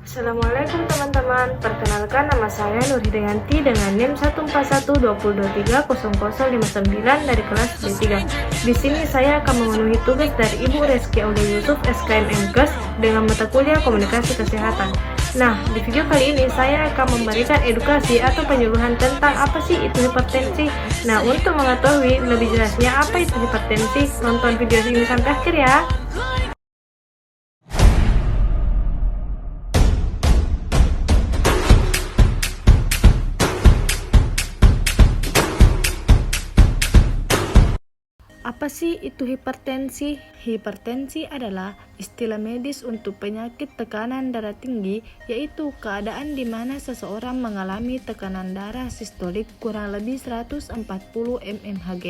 Assalamualaikum teman-teman, perkenalkan nama saya Nur Hidayanti dengan NIM 14120230059 dari kelas B3. Di sini saya akan memenuhi tugas dari Ibu Reski Aulia Yusuf SKM Menkes dengan mata kuliah Komunikasi Kesehatan. Nah, di video kali ini saya akan memberikan edukasi atau penyuluhan tentang apa sih itu hipertensi. Nah, untuk mengetahui lebih jelasnya apa itu hipertensi, nonton video ini sampai akhir ya. Apa sih itu hipertensi? Hipertensi adalah istilah medis untuk penyakit tekanan darah tinggi, yaitu keadaan di mana seseorang mengalami tekanan darah sistolik kurang lebih 140 mmHg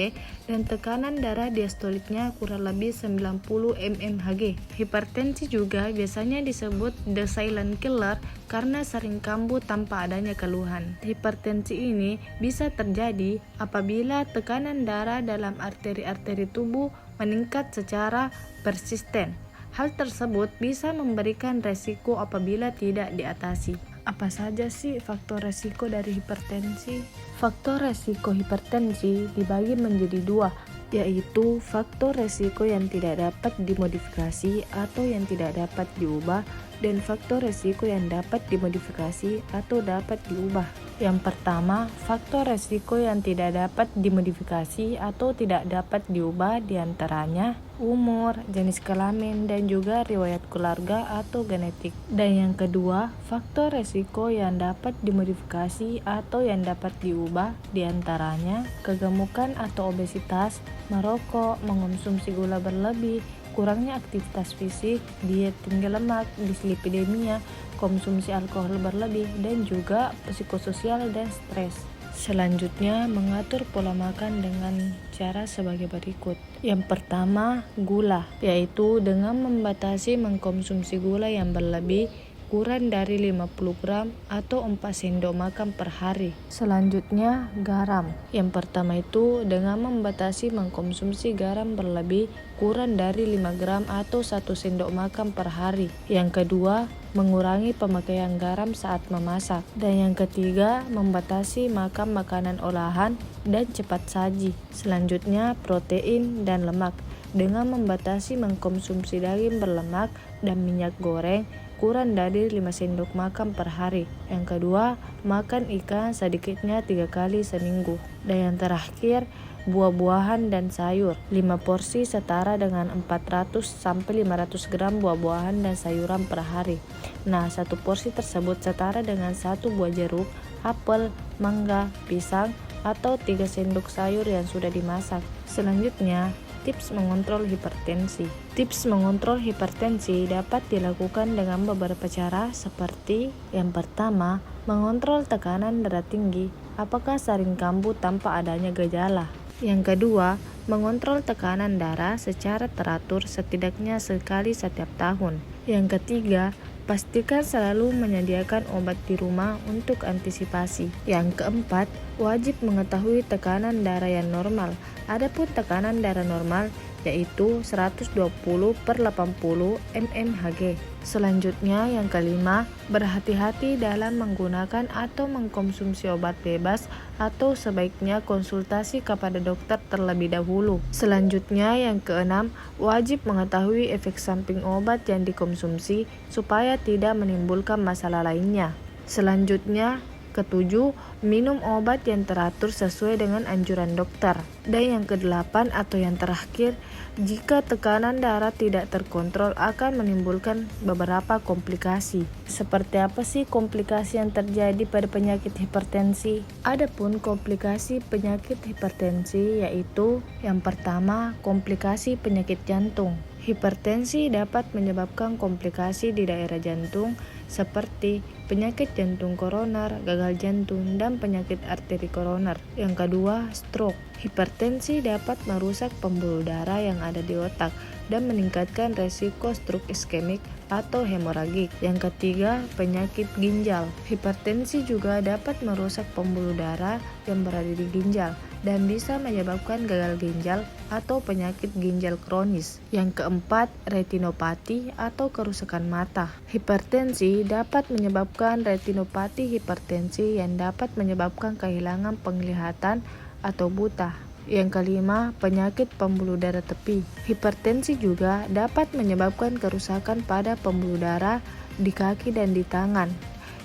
dan tekanan darah diastoliknya kurang lebih 90 mmHg. Hipertensi juga biasanya disebut the silent killer karena sering kambuh tanpa adanya keluhan. Hipertensi ini bisa terjadi apabila tekanan darah dalam arteri-arteri tubuh meningkat secara persisten. Hal tersebut bisa memberikan resiko apabila tidak diatasi. Apa saja sih faktor resiko dari hipertensi? Faktor resiko hipertensi dibagi menjadi dua, yaitu faktor resiko yang tidak dapat dimodifikasi atau yang tidak dapat diubah, dan faktor resiko yang dapat dimodifikasi atau dapat diubah. Yang pertama, faktor resiko yang tidak dapat dimodifikasi atau tidak dapat diubah diantaranya umur, jenis kelamin, dan juga riwayat keluarga atau genetik. Dan yang kedua, faktor resiko yang dapat dimodifikasi atau yang dapat diubah diantaranya kegemukan atau obesitas, merokok, mengonsumsi gula berlebih, kurangnya aktivitas fisik, diet tinggi lemak, dislipidemia, konsumsi alkohol berlebih, dan juga psikososial dan stres. Selanjutnya, mengatur pola makan dengan cara sebagai berikut. Yang pertama, gula, yaitu dengan membatasi mengkonsumsi gula yang berlebih kurang dari 50 gram atau 4 sendok makan per hari. Selanjutnya, garam. Yang pertama itu dengan membatasi mengkonsumsi garam berlebih kurang dari 5 gram atau 1 sendok makan per hari. Yang kedua, mengurangi pemakaian garam saat memasak. Dan yang ketiga, membatasi makan makanan olahan dan cepat saji. Selanjutnya, protein dan lemak dengan membatasi mengkonsumsi daging berlemak dan minyak goreng kurang dari 5 sendok makan per hari. Yang kedua, makan ikan sedikitnya 3 kali seminggu. Dan yang terakhir, buah-buahan dan sayur. 5 porsi setara dengan 400-500 gram buah-buahan dan sayuran per hari. Nah, satu porsi tersebut setara dengan 1 buah jeruk, apel, mangga, pisang, atau 3 sendok sayur yang sudah dimasak. Selanjutnya, tips mengontrol hipertensi. Tips mengontrol hipertensi dapat dilakukan dengan beberapa cara seperti yang pertama, mengontrol tekanan darah tinggi, apakah sering kambuh tanpa adanya gejala. Yang kedua, mengontrol tekanan darah secara teratur setidaknya sekali setiap tahun. Yang ketiga, pastikan selalu menyediakan obat di rumah untuk antisipasi. Yang keempat, wajib mengetahui tekanan darah yang normal. Adapun tekanan darah normal yaitu 120/80 mmHg. Selanjutnya yang kelima, berhati-hati dalam menggunakan atau mengkonsumsi obat bebas atau sebaiknya konsultasi kepada dokter terlebih dahulu. Selanjutnya yang keenam, wajib mengetahui efek samping obat yang dikonsumsi supaya tidak menimbulkan masalah lainnya. Selanjutnya, ketujuh, minum obat yang teratur sesuai dengan anjuran dokter. Dan yang kedelapan atau yang terakhir, jika tekanan darah tidak terkontrol akan menimbulkan beberapa komplikasi. Seperti apa sih komplikasi yang terjadi pada penyakit hipertensi? Adapun komplikasi penyakit hipertensi yaitu yang pertama, komplikasi penyakit jantung. Hipertensi dapat menyebabkan komplikasi di daerah jantung seperti penyakit jantung koroner, gagal jantung, dan penyakit arteri koroner. Yang kedua, stroke. Hipertensi dapat merusak pembuluh darah yang ada di otak dan meningkatkan resiko stroke iskemik atau hemoragik. Yang ketiga, penyakit ginjal. Hipertensi juga dapat merusak pembuluh darah yang berada di ginjal dan bisa menyebabkan gagal ginjal atau penyakit ginjal kronis. Yang keempat, retinopati atau kerusakan mata. Hipertensi dapat menyebabkan retinopati hipertensi yang dapat menyebabkan kehilangan penglihatan atau buta. Yang kelima, penyakit pembuluh darah tepi. Hipertensi juga dapat menyebabkan kerusakan pada pembuluh darah di kaki dan di tangan,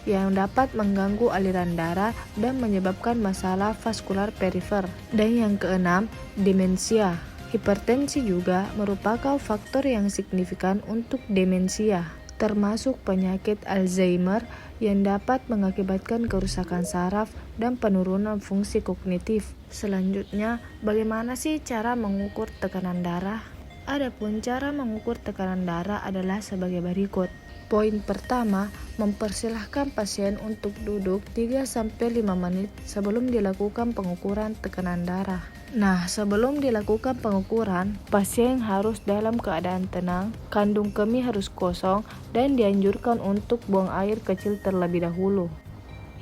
yang dapat mengganggu aliran darah dan menyebabkan masalah vaskular perifer. Dan yang keenam, demensia. Hipertensi juga merupakan faktor yang signifikan untuk demensia, termasuk penyakit Alzheimer yang dapat mengakibatkan kerusakan saraf dan penurunan fungsi kognitif. Selanjutnya, bagaimana sih cara mengukur tekanan darah? Adapun cara mengukur tekanan darah adalah sebagai berikut. Poin pertama, mempersilahkan pasien untuk duduk 3-5 menit sebelum dilakukan pengukuran tekanan darah. Nah, sebelum dilakukan pengukuran, pasien harus dalam keadaan tenang, kandung kemih harus kosong, dan dianjurkan untuk buang air kecil terlebih dahulu.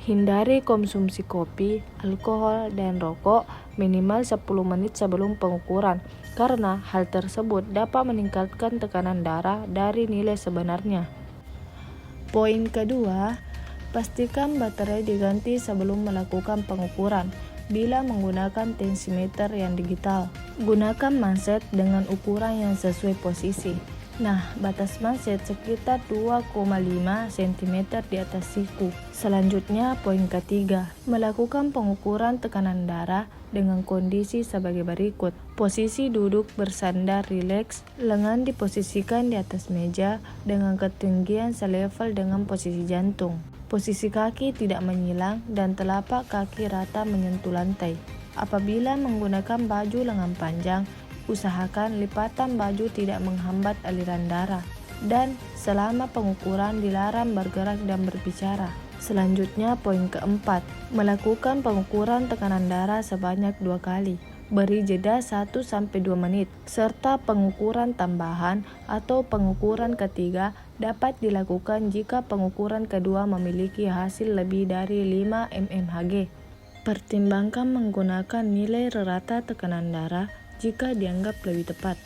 Hindari konsumsi kopi, alkohol, dan rokok minimal 10 menit sebelum pengukuran, karena hal tersebut dapat meningkatkan tekanan darah dari nilai sebenarnya. Poin kedua, pastikan baterai diganti sebelum melakukan pengukuran. Bila menggunakan tensimeter yang digital, gunakan manset dengan ukuran yang sesuai posisi. Nah, batas manset sekitar 2,5 cm di atas siku. Selanjutnya, poin ketiga, melakukan pengukuran tekanan darah dengan kondisi sebagai berikut. Posisi duduk bersandar rileks, lengan diposisikan di atas meja dengan ketinggian selevel dengan posisi jantung. Posisi kaki tidak menyilang dan telapak kaki rata menyentuh lantai. Apabila menggunakan baju lengan panjang, usahakan lipatan baju tidak menghambat aliran darah. Dan selama pengukuran dilarang bergerak dan berbicara. Selanjutnya, poin keempat, melakukan pengukuran tekanan darah sebanyak 2 kali. Beri jeda 1-2 menit, serta pengukuran tambahan atau pengukuran ketiga dapat dilakukan jika pengukuran kedua memiliki hasil lebih dari 5 mmHg. Pertimbangkan menggunakan nilai rata tekanan darah jika dianggap lebih tepat.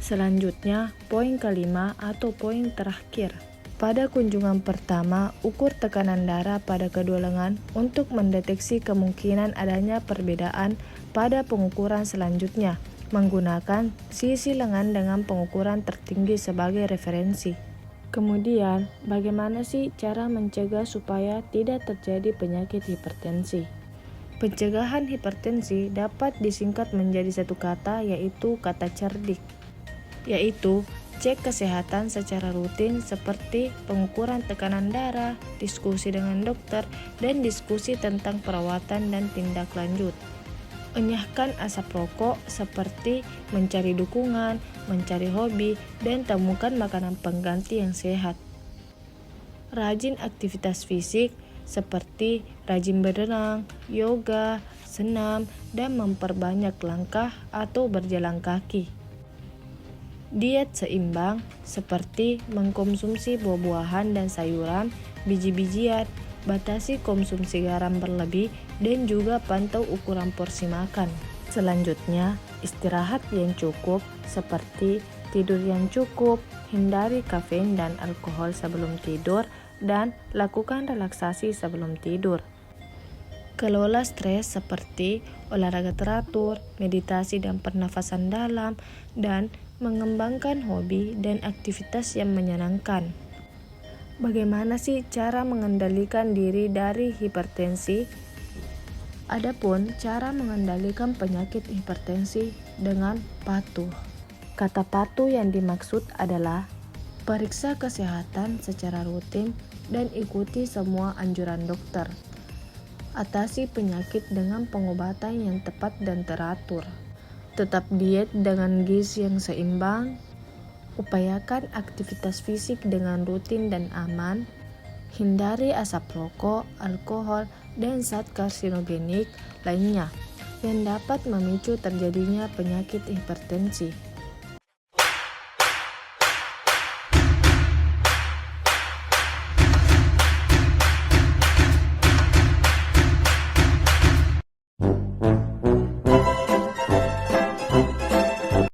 Selanjutnya, poin kelima atau poin terakhir. Pada kunjungan pertama, ukur tekanan darah pada kedua lengan untuk mendeteksi kemungkinan adanya perbedaan pada pengukuran selanjutnya, menggunakan sisi lengan dengan pengukuran tertinggi sebagai referensi. Kemudian, bagaimana sih cara mencegah supaya tidak terjadi penyakit hipertensi? Pencegahan hipertensi dapat disingkat menjadi satu kata, yaitu kata cerdik, yaitu cek kesehatan secara rutin seperti pengukuran tekanan darah, diskusi dengan dokter, dan diskusi tentang perawatan dan tindak lanjut. Enyahkan asap rokok seperti mencari dukungan, mencari hobi, dan temukan makanan pengganti yang sehat. Rajin aktivitas fisik seperti rajin berenang, yoga, senam, dan memperbanyak langkah atau berjalan kaki. Diet seimbang seperti mengkonsumsi buah-buahan dan sayuran, biji-bijian, batasi konsumsi garam berlebih, dan juga pantau ukuran porsi makan. Selanjutnya, istirahat yang cukup seperti tidur yang cukup, hindari kafein dan alkohol sebelum tidur, dan lakukan relaksasi sebelum tidur. Kelola stres seperti olahraga teratur, meditasi dan pernafasan dalam, dan mengembangkan hobi dan aktivitas yang menyenangkan. Bagaimana sih cara mengendalikan diri dari hipertensi? Adapun cara mengendalikan penyakit hipertensi dengan patuh. Kata patuh yang dimaksud adalah periksa kesehatan secara rutin dan ikuti semua anjuran dokter. Atasi penyakit dengan pengobatan yang tepat dan teratur. Tetap diet dengan gizi yang seimbang. Upayakan aktivitas fisik dengan rutin dan aman. Hindari asap rokok, alkohol, dan zat karsinogenik lainnya yang dapat memicu terjadinya penyakit hipertensi.